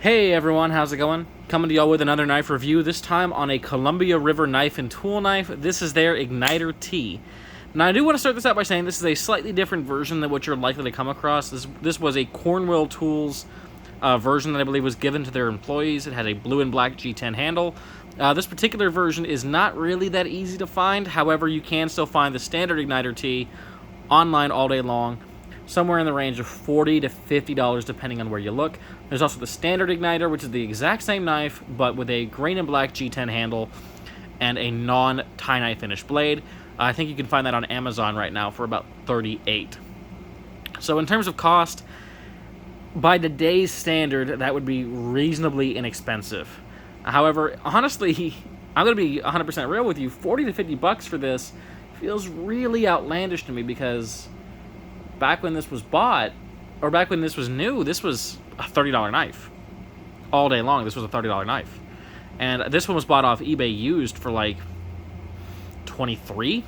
Hey everyone, how's it going? Coming to y'all with another knife review, this time on a Columbia River knife and tool knife. This is their Ignitor T. Now I do want to start this out by saying this is a slightly different version than what you're likely to come across. This was a Cornwell Tools version that I believe was given to their employees. It had a blue and black G10 handle. This particular version is not really that easy to find, however you can still find the standard Ignitor T online all day long, somewhere in the range of $40 to $50 depending on where you look. There's also the standard Ignitor, which is the exact same knife, but with a green and black G10 handle and a non-tie knife finish blade. I think you can find that on Amazon right now for about $38. So in terms of cost, by today's standard, that would be reasonably inexpensive. However, honestly, I'm going to be 100% real with you, 40 to 50 bucks for this feels really outlandish to me, because back when this was bought, or back when this was new, this was a $30 knife. All day long, this was a $30 knife. And this one was bought off eBay used for like $23.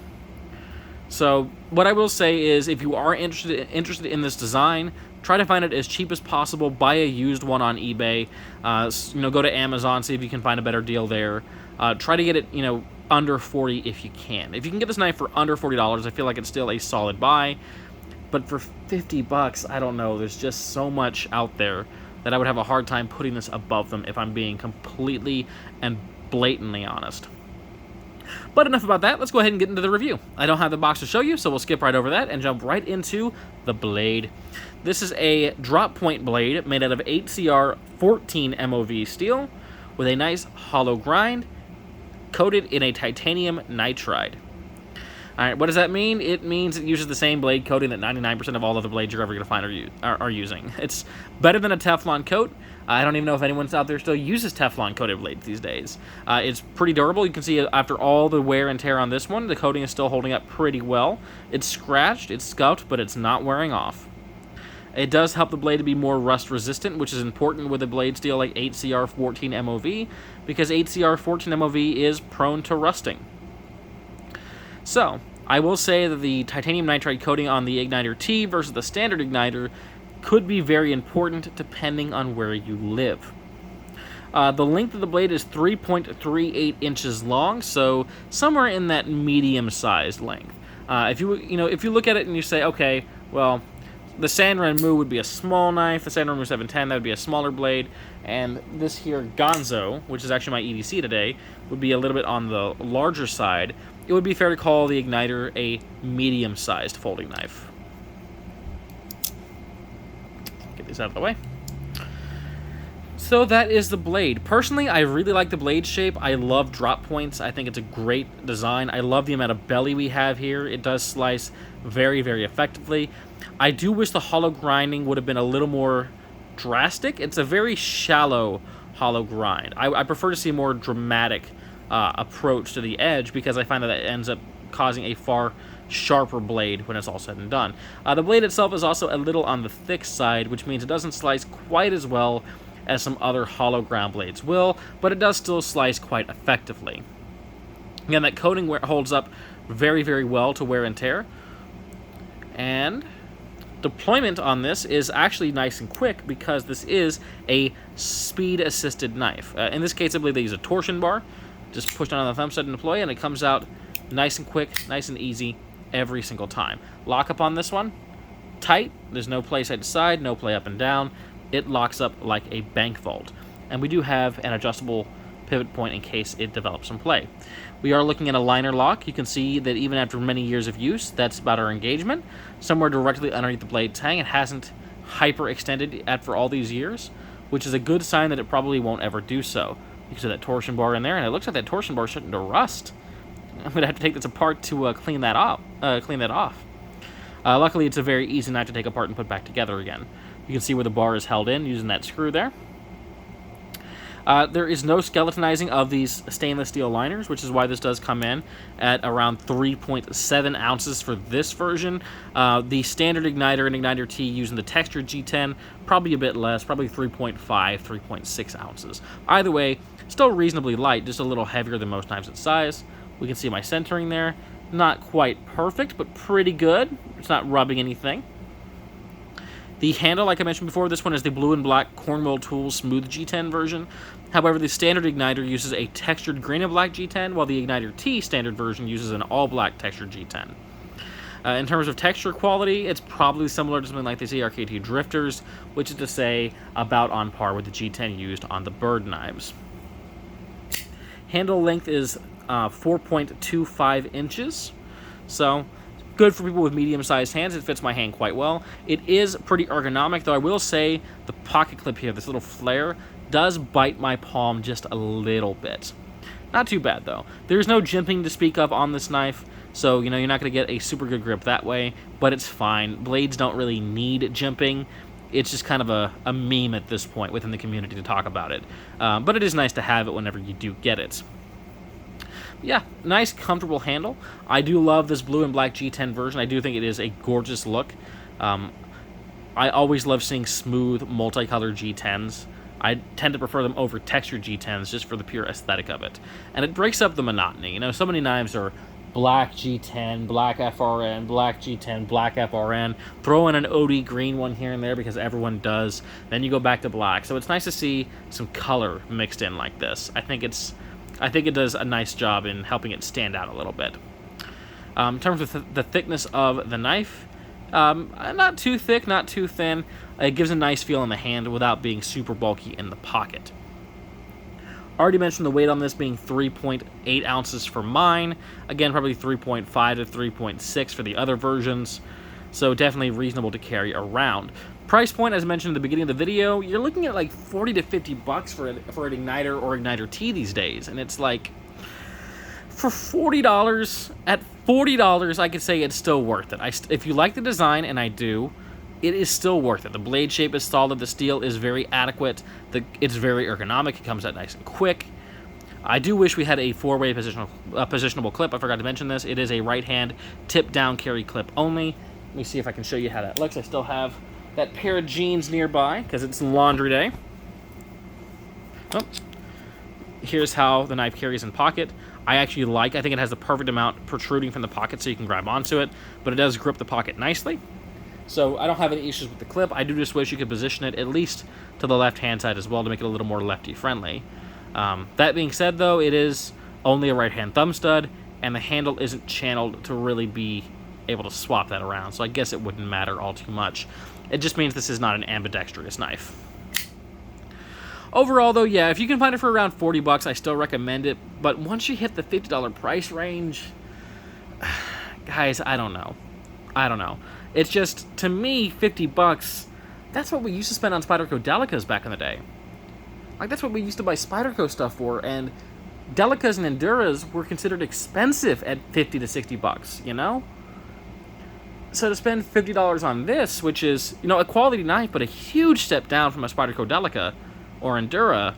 So what I will say is, if you are interested in this design, try to find it as cheap as possible. Buy a used one on eBay. Go to Amazon, see if you can find a better deal there. Try to get it, under 40 if you can. If you can get this knife for under $40, I feel like it's still a solid buy. But for 50 bucks, I don't know. There's just so much out there that I would have a hard time putting this above them, if I'm being completely and blatantly honest. But enough about that. Let's go ahead and get into the review. I don't have the box to show you, so we'll skip right over that and jump right into the blade. This is a drop point blade made out of 8CR 14 MOV steel with a nice hollow grind coated in a titanium nitride. Alright, what does that mean? It means it uses the same blade coating that 99% of all other blades you're ever going to find are using. It's better than a Teflon coat. I don't even know if anyone out there still uses Teflon coated blades these days. It's pretty durable. You can see after all the wear and tear on this one, the coating is still holding up pretty well. It's scratched, it's scuffed, but it's not wearing off. It does help the blade to be more rust resistant, which is important with a blade steel like 8CR 14 MOV, because 8CR 14 MOV is prone to rusting. So, I will say that the titanium nitride coating on the Ignitor T versus the standard Ignitor could be very important depending on where you live. The length of the blade is 3.38 inches long, so somewhere in that medium-sized length. If you look at it and you say, okay, well, the Sanrenmu would be a small knife, the Sanrenmu 710, that would be a smaller blade, and this here Gonzo, which is actually my EDC today, would be a little bit on the larger side. It would be fair to call the Ignitor a medium-sized folding knife. Get these out of the way. So that is the blade. Personally, I really like the blade shape. I love drop points. I think it's a great design. I love the amount of belly we have here. It does slice very, very effectively. I do wish the hollow grinding would have been a little more drastic. It's a very shallow hollow grind. I prefer to see a more dramatic approach to the edge, because I find that it ends up causing a far sharper blade when it's all said and done. The blade itself is also a little on the thick side, which means it doesn't slice quite as well as some other hollow ground blades will, but it does still slice quite effectively. Again, that coating holds up very, very well to wear and tear. And deployment on this is actually nice and quick, because this is a speed-assisted knife. In this case, I believe they use a torsion bar. Just push down on the thumb stud and deploy, and it comes out nice and quick, nice and easy every single time. Lock up on this one, tight. There's no play side to side, no play up and down. It locks up like a bank vault. And we do have an adjustable pivot point in case it develops some play. We are looking at a liner lock. You can see that even after many years of use, that's about our engagement. Somewhere directly underneath the blade tang. It hasn't hyper-extended for all these years, which is a good sign that it probably won't ever do so. You can see that torsion bar in there, and it looks like that torsion bar is starting to rust. I'm going to have to take this apart to clean that off. Luckily, it's a very easy knife to take apart and put back together again. You can see where the bar is held in using that screw there. There is no skeletonizing of these stainless steel liners, which is why this does come in at around 3.7 ounces for this version. The standard Ignitor and Ignitor T using the textured G10, probably a bit less, probably 3.5, 3.6 ounces. Either way, still reasonably light, just a little heavier than most knives its size. We can see my centering there. Not quite perfect, but pretty good. It's not rubbing anything. The handle, like I mentioned before, this one is the blue and black Cornwall Tools Smooth G10 version. However, the standard Ignitor uses a textured green and black G10, while the Ignitor T standard version uses an all-black textured G10. In terms of texture quality, it's probably similar to something like the CRKT Drifters, which is to say about on par with the G10 used on the Bird knives. Handle length is 4.25 inches, so good for people with medium-sized hands. It fits my hand quite well. It is pretty ergonomic, though I will say the pocket clip here, this little flare, does bite my palm just a little bit. Not too bad, though. There's no jimping to speak of on this knife, so, you're not going to get a super good grip that way, but it's fine. Blades don't really need jimping. It's just kind of a meme at this point within the community to talk about it. But it is nice to have it whenever you do get it. Yeah, nice, comfortable handle. I do love this blue and black G10 version. I do think it is a gorgeous look. I always love seeing smooth, multicolored G10s. I tend to prefer them over textured G10s just for the pure aesthetic of it. And it breaks up the monotony. So many knives are black G10, black FRN, black G10, black FRN. Throw in an OD green one here and there because everyone does. Then you go back to black. So it's nice to see some color mixed in like this. I think it does a nice job in helping it stand out a little bit. In terms of the thickness of the knife, not too thick, not too thin. It gives a nice feel in the hand without being super bulky in the pocket. Already mentioned the weight on this being 3.8 ounces for mine. Again, probably 3.5 to 3.6 for the other versions. So definitely reasonable to carry around. Price point, as mentioned at the beginning of the video, you're looking at like 40 to 50 bucks for an Ignitor or Ignitor T these days. And it's like, for $40, at $40, I could say it's still worth it. If you like the design, and I do, it is still worth it. The blade shape is solid. The steel is very adequate. It's very ergonomic. It comes out nice and quick. I do wish we had a four-way positionable clip. I forgot to mention this. It is a right-hand tip-down carry clip only. Let me see if I can show you how that looks. I still have that pair of jeans nearby because it's laundry day. Oh. Here's how the knife carries in pocket. I think it has the perfect amount protruding from the pocket so you can grab onto it, but it does grip the pocket nicely. So I don't have any issues with the clip. I do just wish you could position it at least to the left-hand side as well to make it a little more lefty-friendly. That being said, though, it is only a right-hand thumb stud, and the handle isn't channeled to really be able to swap that around, so I guess it wouldn't matter all too much. It just means this is not an ambidextrous knife. Overall, though, yeah, if you can find it for around 40 bucks, I still recommend it, but once you hit the $50 price range, guys, I don't know. It's just, to me, 50 bucks, that's what we used to spend on Spyderco Delicas back in the day. Like, that's what we used to buy Spyderco stuff for, and Delicas and Enduras were considered expensive at 50 to 60 bucks, So to spend $50 on this, which is, a quality knife, but a huge step down from a Spyderco Delica or Endura,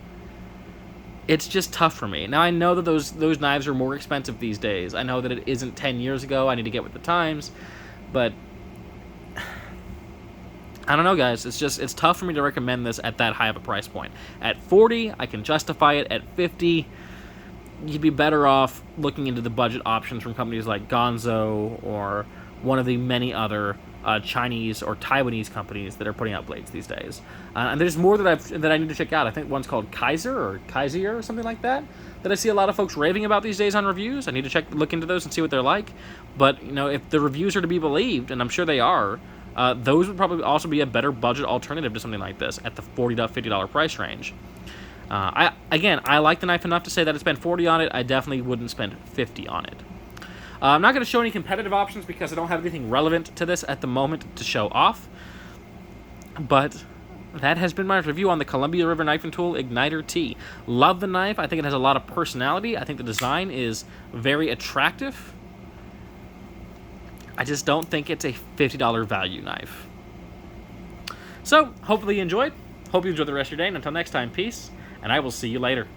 it's just tough for me. Now, I know that those knives are more expensive these days. I know that it isn't 10 years ago. I need to get with the times, but I don't know, guys. It's tough for me to recommend this at that high of a price point. At 40, I can justify it. At 50, you'd be better off looking into the budget options from companies like Gonzo or one of the many other Chinese or Taiwanese companies that are putting out blades these days. And there's more that I need to check out. I think one's called Kaiser or something like that I see a lot of folks raving about these days on reviews. I need to look into those and see what they're like. But, if the reviews are to be believed, and I'm sure they are, those would probably also be a better budget alternative to something like this at the $40 to $50 price range. I like the knife enough to say that I spent $40 on it. I definitely wouldn't spend $50 on it. I'm not going to show any competitive options because I don't have anything relevant to this at the moment to show off. But that has been my review on the Columbia River Knife and Tool Ignitor T. Love the knife. I think it has a lot of personality. I think the design is very attractive. I just don't think it's a $50 value knife. So, hopefully you enjoyed. Hope you enjoy the rest of your day. And until next time, peace. And I will see you later.